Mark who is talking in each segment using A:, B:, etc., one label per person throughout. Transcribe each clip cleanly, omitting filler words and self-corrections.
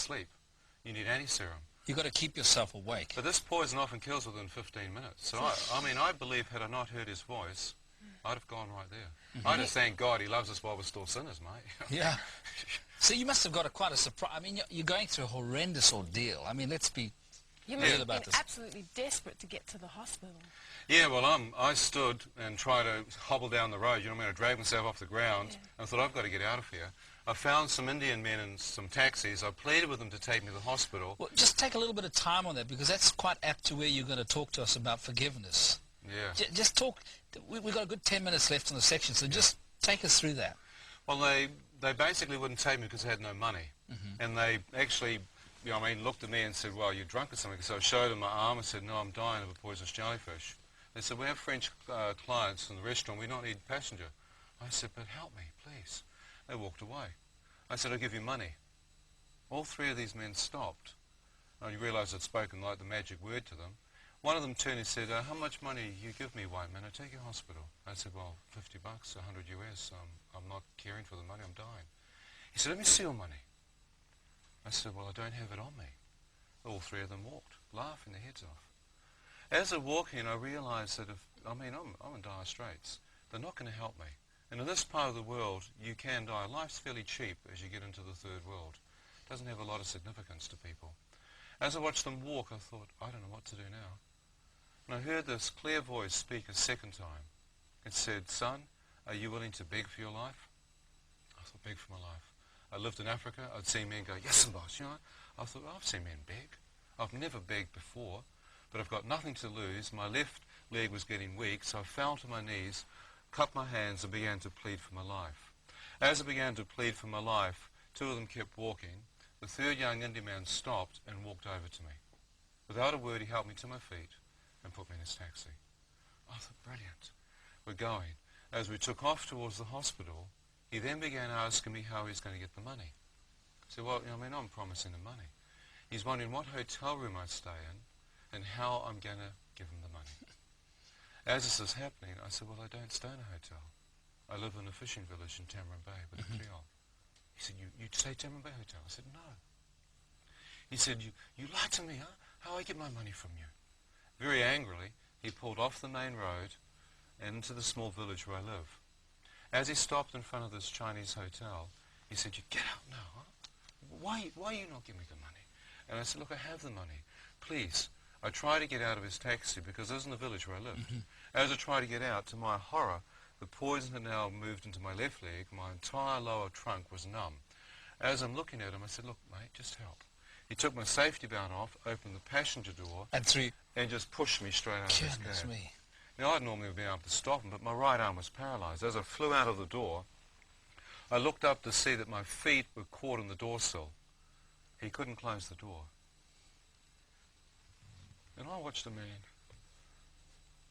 A: sleep. You need anti-serum.
B: You've got to keep yourself awake.
A: But this poison often kills within 15 minutes. So, I believe had I not heard his voice, I'd have gone right there. I just thank God he loves us while we're still sinners, mate.
B: Yeah. So you must have got quite a surprise. I mean, you're going through a horrendous ordeal. I mean, let's be
C: You must have been absolutely desperate to get to the hospital.
A: Yeah, well, I stood and tried to hobble down the road, you know what I mean? I dragged myself off the ground and thought, I've got to get out of here. I found some Indian men and some taxis. I pleaded with them to take me to the hospital.
B: Well, just take a little bit of time on that, because that's quite apt to where you're going to talk to us about forgiveness.
A: Yeah.
B: Just talk. We've got a good 10 minutes left in the section, so just take us through that.
A: Well, they basically wouldn't take me because they had no money. And they actually, you know, I mean, looked at me and said, well, you're drunk or something. So I showed them my arm and said, no, I'm dying of a poisonous jellyfish. They said, we have French clients in the restaurant. We don't need passenger. I said, but help me, please. They walked away. I said, I'll give you money. All three of these men stopped. And you realise I'd spoken like the magic word to them. One of them turned and said, how much money you give me, white man? I take you to hospital. I said, well, $50, 100 US. I'm not caring for the money. I'm dying. He said, let me see your money. I said, well, I don't have it on me. All three of them walked, laughing their heads off. As they're walking, I realised that I'm in dire straits. They're not going to help me. And in this part of the world, you can die. Life's fairly cheap as you get into the third world. It doesn't have a lot of significance to people. As I watched them walk, I thought, I don't know what to do now. And I heard this clear voice speak a second time. It said, son, are you willing to beg for your life? I thought, beg for my life. I lived in Africa. I'd seen men go, yes, boss, you know. I thought, I've seen men beg. I've never begged before, but I've got nothing to lose. My left leg was getting weak, so I fell to my knees, cut my hands and began to plead for my life. As I began to plead for my life, two of them kept walking. The third young Indian man stopped and walked over to me. Without a word, he helped me to my feet and put me in his taxi. I thought, brilliant. We're going. As we took off towards the hospital, he then began asking me how he's going to get the money. I said, well, you know, I mean, I'm promising him money. He's wondering what hotel room I stay in and how I'm going to give him the money. As this is happening, I said, well, I don't stay in a hotel. I live in a fishing village in Tamarin Bay with a Creole. He said, you stay at Tamarin Bay Hotel? I said, no. He said, you lied to me, huh? How I get my money from you? Very angrily, he pulled off the main road and into the small village where I live. As he stopped in front of this Chinese hotel, he said, you get out now, huh? Why are you not giving me the money? And I said, look, I have the money. Please. I tried to get out of his taxi because this is in the village where I lived. As I tried to get out, to my horror, the poison had now moved into my left leg. My entire lower trunk was numb. As I'm looking at him, I said, look, mate, just help. He took my safety belt off, opened the passenger door, and just pushed me straight out of his cab.
B: Me.
A: Now, I'd normally have been able to stop him, but my right arm was paralyzed. As I flew out of the door, I looked up to see that my feet were caught in the door sill. He couldn't close the door. And I watched a man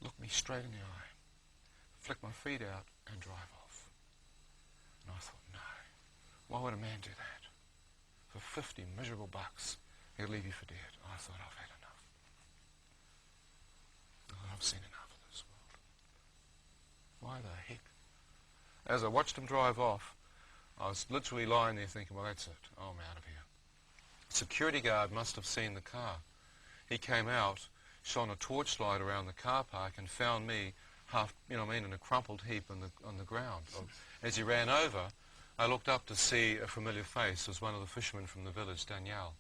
A: look me straight in the eye, flick my feet out, and drive off. And I thought, no, why would a man do that? For 50 miserable bucks, he'll leave you for dead. I thought, I've had enough. I've seen enough of this world. Why the heck? As I watched him drive off, I was literally lying there thinking, well, that's it. I'm out of here. Security guard must have seen the car. He came out, shone a torchlight around the car park and found me half, you know what I mean, in a crumpled heap on the ground. As he ran over, I looked up to see a familiar face. It was one of the fishermen from the village, Danielle,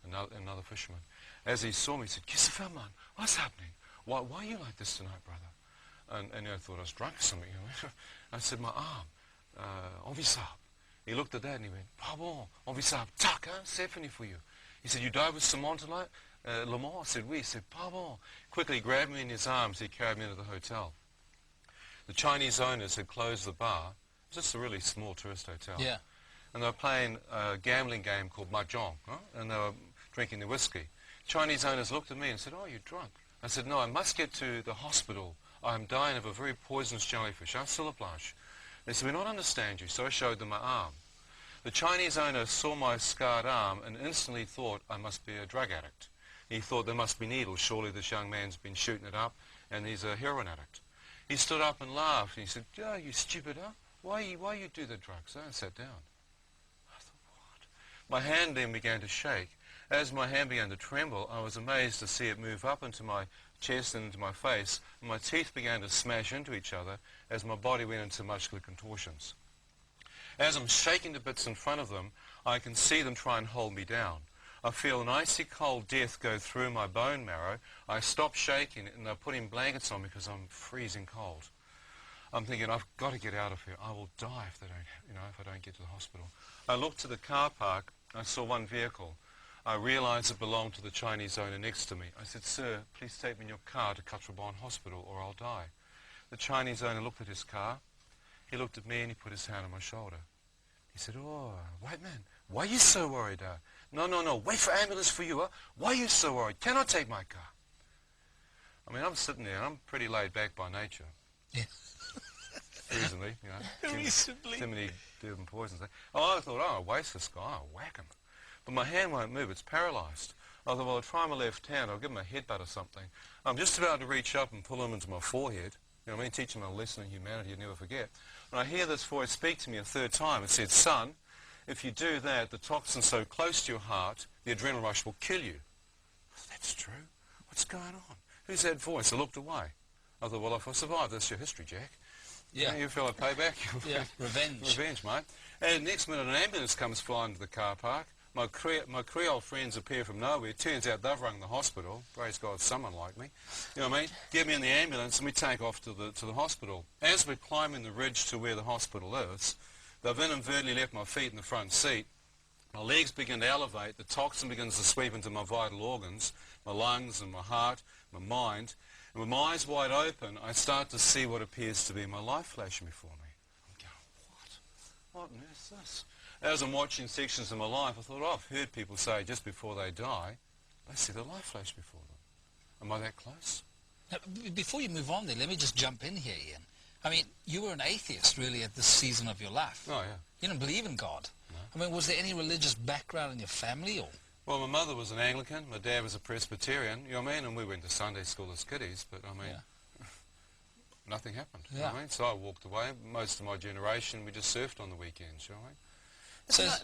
A: another fisherman. As he saw me, he said, Kisafilman, what's happening? Why are you like this tonight, brother? And I thought I was drunk or something. You know? I said, my arm, envisab. He looked at that and he went, pardon, envisab, tak, hein, Stephanie for you. He said, you died with Simon tonight? Le Mans? I said, oui. He said, pardon. Quickly grabbed me in his arms. He carried me into the hotel. The Chinese owners had closed the bar. It was just a really small tourist hotel.
B: Yeah.
A: And they were playing a gambling game called Mahjong, huh? And they were drinking their whiskey. Chinese owners looked at me and said, oh, you're drunk. I said, no, I must get to the hospital. I'm dying of a very poisonous jellyfish. I'm still a blush. They said, we don't understand you. So I showed them my arm. The Chinese owner saw my scarred arm and instantly thought I must be a drug addict. He thought there must be needles. Surely this young man's been shooting it up and he's a heroin addict. He stood up and laughed and he said, oh, you stupid, huh? Why you do the drugs? Huh? And sat down. I thought, what? My hand then began to shake. As my hand began to tremble, I was amazed to see it move up into my chest and into my face, and my teeth began to smash into each other as my body went into muscular contortions. As I'm shaking to bits in front of them, I can see them try and hold me down. I feel an icy cold death go through my bone marrow. I stop shaking and they're putting blankets on me because I'm freezing cold. I'm thinking, I've got to get out of here. I will die if if I don't get to the hospital. I looked to the car park. I saw one vehicle. I realized it belonged to the Chinese owner next to me. I said, "Sir, please take me in your car to Katrabon Hospital or I'll die." The Chinese owner looked at his car. He looked at me and he put his hand on my shoulder. He said, "Oh, white man, why are you so worried? No, wait for ambulance for you. Why are you so worried? Can I take my car?" I mean, I'm sitting there and I'm pretty laid back by nature.
B: Yeah.
A: Reasonably,
B: Reasonably.
A: Too many Durban poisons. I thought, I'll waste this guy, I'll whack him. But my hand won't move, it's paralysed. I thought, well, I'll try my left hand, I'll give him a headbutt or something. I'm just about to reach up and pull him into my forehead. You know what I mean? Teach him a lesson in humanity you'll never forget. And I hear this voice speak to me a third time. It said, "Son, if you do that, the toxin's so close to your heart, the adrenaline rush will kill you." That's true. What's going on? Who's that voice? I looked away. I thought, well, if I survive, that's your history, Jack.
B: Yeah.
A: You feel like payback?
B: Yeah, revenge.
A: Revenge, mate. And next minute, an ambulance comes flying to the car park. My Creole friends appear from nowhere. Turns out they've rung the hospital. Praise God, someone like me. You know what I mean? Get me in the ambulance and we take off to the hospital. As we're climbing the ridge to where the hospital is, they've inadvertently left my feet in the front seat. My legs begin to elevate. The toxin begins to sweep into my vital organs, my lungs and my heart, my mind. And with my eyes wide open, I start to see what appears to be my life flashing before me. I'm going, what? What on earth is this? As I'm watching sections of my life, I thought, oh, I've heard people say just before they die, they see their life flash before them. Am I that close?
B: Now, before you move on there, let me just jump in here, Ian. I mean, you were an atheist, really, at this season of your life.
A: Oh, yeah.
B: You didn't believe in God.
A: No.
B: I mean, was there any religious background in your family, or...?
A: Well, my mother was an Anglican, my dad was a Presbyterian, you know what I mean? And we went to Sunday school as kiddies, but I mean, nothing happened, you know what I mean? So I walked away. Most of my generation, we just surfed on the weekends, you know what I mean?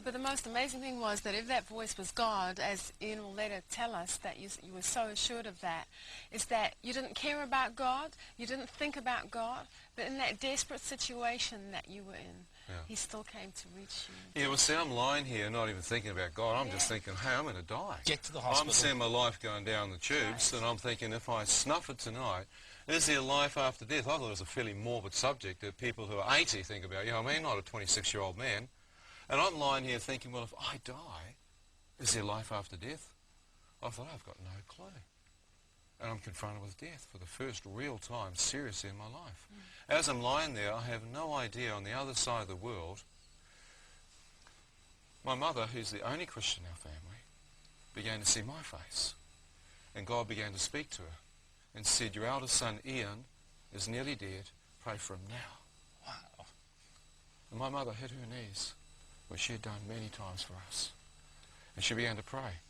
C: But the most amazing thing was that if that voice was God, as Ian will later tell us that you were so assured of that, is that you didn't care about God, you didn't think about God, but in that desperate situation that you were in, he still came to reach you.
A: Yeah, well, see, I'm lying here not even thinking about God. I'm just thinking, hey, I'm going to die.
B: Get to the hospital.
A: I'm seeing my life going down the tubes, and I'm thinking, if I snuff it tonight, is there life after death? I thought it was a fairly morbid subject that people who are 80 think about, you know what I mean? Not a 26-year-old man. And I'm lying here thinking, well, if I die, is there life after death? I thought, I've got no clue. And I'm confronted with death for the first real time, seriously, in my life. As I'm lying there, I have no idea on the other side of the world, my mother, who's the only Christian in our family, began to see my face. And God began to speak to her and said, your eldest son, Ian, is nearly dead. Pray for him now.
B: Wow.
A: And my mother hit her knees, which she had done many times for us. And she began to pray.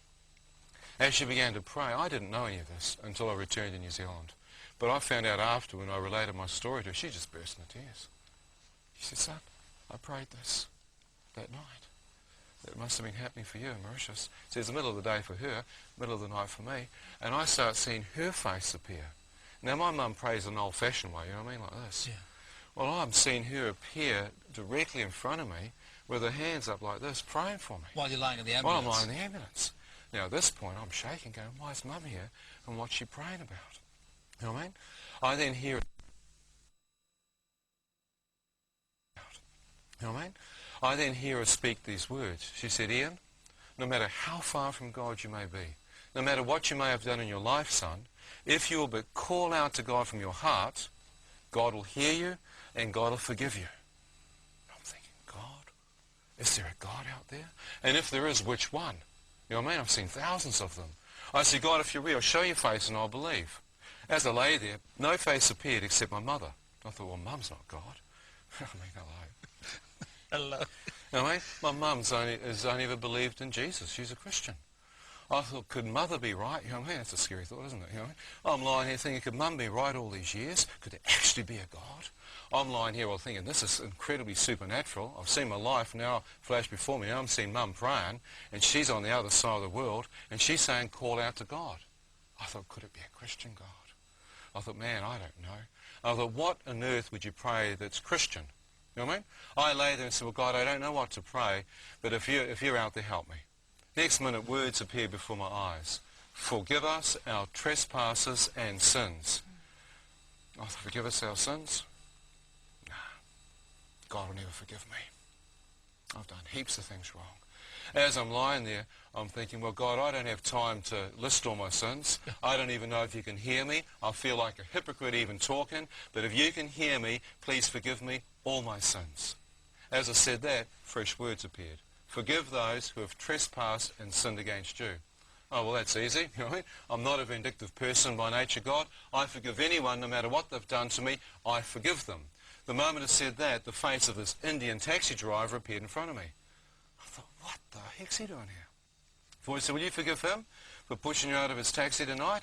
A: As she began to pray, I didn't know any of this until I returned to New Zealand. But I found out after, when I related my story to her, she just burst into tears. She said, son, I prayed this that night. It must have been happening for you in Mauritius. So it's the middle of the day for her, middle of the night for me. And I start seeing her face appear. Now, my mum prays an old-fashioned way, you know what I mean, like this.
B: Yeah.
A: Well, I'm seeing her appear directly in front of me with her hands up like this, praying for me.
B: While you're lying in the ambulance.
A: While I'm lying in the ambulance. Now, at this point, I'm shaking, going, why is Mum here, and what's she praying about? You know what I mean? I then hear it. You know what I mean? I then hear her speak these words. She said, Ian, no matter how far from God you may be, no matter what you may have done in your life, son, if you will but call out to God from your heart, God will hear you and God will forgive you. I'm thinking, God? Is there a God out there? And if there is, which one? You know what I mean? I've seen thousands of them. I said, God, if you're real, show your face and I'll believe. As I lay there, no face appeared except my mother. I thought, well, Mum's not God. I mean, hello.
B: Hello.
A: You know what I mean? My mum's has only ever believed in Jesus. She's a Christian. I thought, could Mother be right? You know what I mean? That's a scary thought, isn't it? You know what I mean? I'm lying here thinking, could Mum be right all these years? Could there actually be a God? I'm lying here all thinking, this is incredibly supernatural. I've seen my life now flash before me. Now I'm seeing Mum praying, and she's on the other side of the world, and she's saying, call out to God. I thought, could it be a Christian God? I thought, man, I don't know. I thought, what on earth would you pray that's Christian? You know what I mean? I lay there and said, well, God, I don't know what to pray, but if you're out there, help me. Next minute, words appeared before my eyes. Forgive us our trespasses and sins. I thought, forgive us our sins? Nah, God will never forgive me. I've done heaps of things wrong. As I'm lying there, I'm thinking, well, God, I don't have time to list all my sins. I don't even know if you can hear me. I feel like a hypocrite even talking. But if you can hear me, please forgive me all my sins. As I said that, fresh words appeared. Forgive those who have trespassed and sinned against you. Oh, well, that's easy. You know what I mean? I'm not a vindictive person by nature, God. I forgive anyone, no matter what they've done to me. I forgive them. The moment I said that, the face of this Indian taxi driver appeared in front of me. I thought, what the heck's he doing here? Voice said, will you forgive him for pushing you out of his taxi tonight?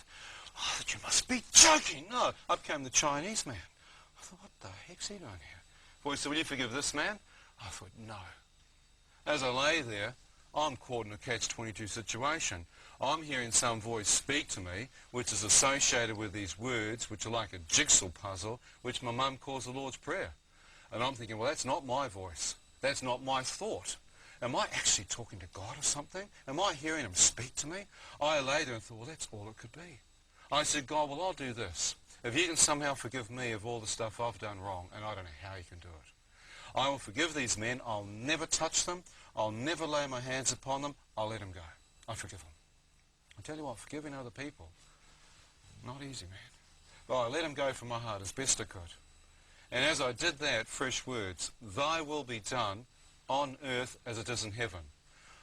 A: I thought, you must be joking. No, up came the Chinese man. I thought, what the heck's he doing here? Voice said, will you forgive this man? I thought, no. As I lay there, I'm caught in a catch-22 situation. I'm hearing some voice speak to me, which is associated with these words, which are like a jigsaw puzzle, which my mum calls the Lord's Prayer. And I'm thinking, well, that's not my voice. That's not my thought. Am I actually talking to God or something? Am I hearing him speak to me? I lay there and thought, well, that's all it could be. I said, God, well, I'll do this. If you can somehow forgive me of all the stuff I've done wrong, and I don't know how you can do it, I will forgive these men. I'll never touch them. I'll never lay my hands upon them. I'll let them go. I forgive them. I tell you what, forgiving other people, not easy, man. But I let them go from my heart as best I could. And as I did that, fresh words, thy will be done on earth as it is in heaven.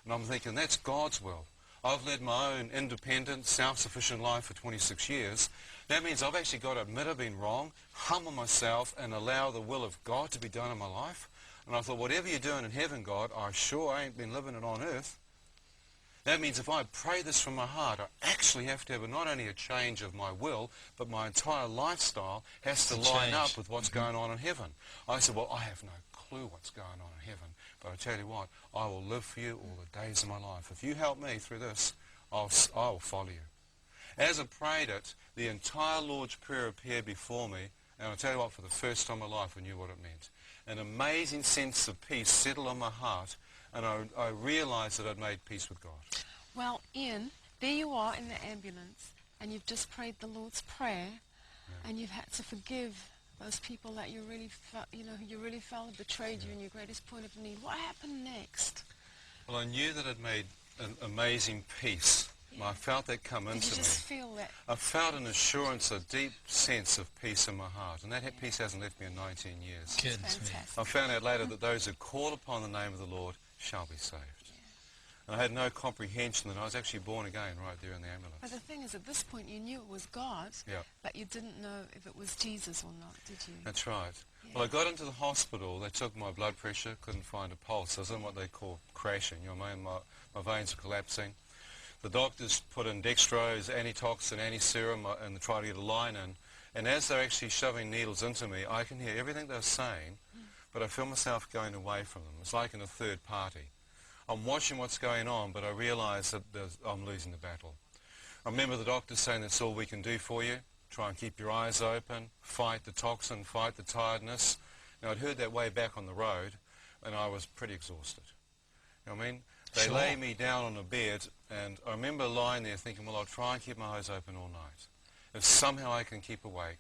A: And I'm thinking, that's God's will. I've led my own independent, self-sufficient life for 26 years. That means I've actually got to admit I've been wrong, humble myself, and allow the will of God to be done in my life. And I thought, whatever you're doing in heaven, God, I sure ain't been living it on earth. That means if I pray this from my heart, I actually have to have not only a change of my will, but my entire lifestyle has to line up with what's going on in heaven. I said, well, I have no clue what's going on in heaven, but I tell you what, I will live for you all the days of my life. If you help me through this, I will follow you. As I prayed it, the entire Lord's Prayer appeared before me, and I'll tell you what, for the first time in my life, I knew what it meant. An amazing sense of peace settled on my heart, and I realized that I'd made peace with God.
C: Well, Ian, there you are in the ambulance, and you've just prayed the Lord's Prayer, and you've had to forgive those people that you really felt, who you really felt had betrayed you in your greatest point of need. What happened next?
A: Well, I knew that I'd made an amazing peace. I felt that come into me.
C: Did you just feel that?
A: I felt an assurance, a deep sense of peace in my heart, and that peace hasn't left me in 19 years.
B: Goodness me.
C: Fantastic.
A: I found out later that those who call upon the name of the Lord shall be saved. And I had no comprehension that I was actually born again right there in the ambulance.
C: But the thing is, at this point, you knew it was God,
A: Yeah.
C: but you didn't know if it was Jesus or not, did you?
A: That's right.
C: Yeah.
A: Well, I got into the hospital. They took my blood pressure, couldn't find a pulse. I was in what they call crashing. You know what I mean? My veins are collapsing. The doctors put in dextrose, antitoxin, anti-serum, and tried to get a line in. And as they're actually shoving needles into me, I can hear everything they're saying, but I feel myself going away from them. It's like in a third party. I'm watching what's going on, but I realize that I'm losing the battle. I remember the doctors saying that's all we can do for you. Try and keep your eyes open, fight the toxin, fight the tiredness. Now, I'd heard that way back on the road, and I was pretty exhausted. You know what I mean? They
B: Sure.
A: lay me down on a bed, and I remember lying there thinking, well, I'll try and keep my eyes open all night. If somehow I can keep awake,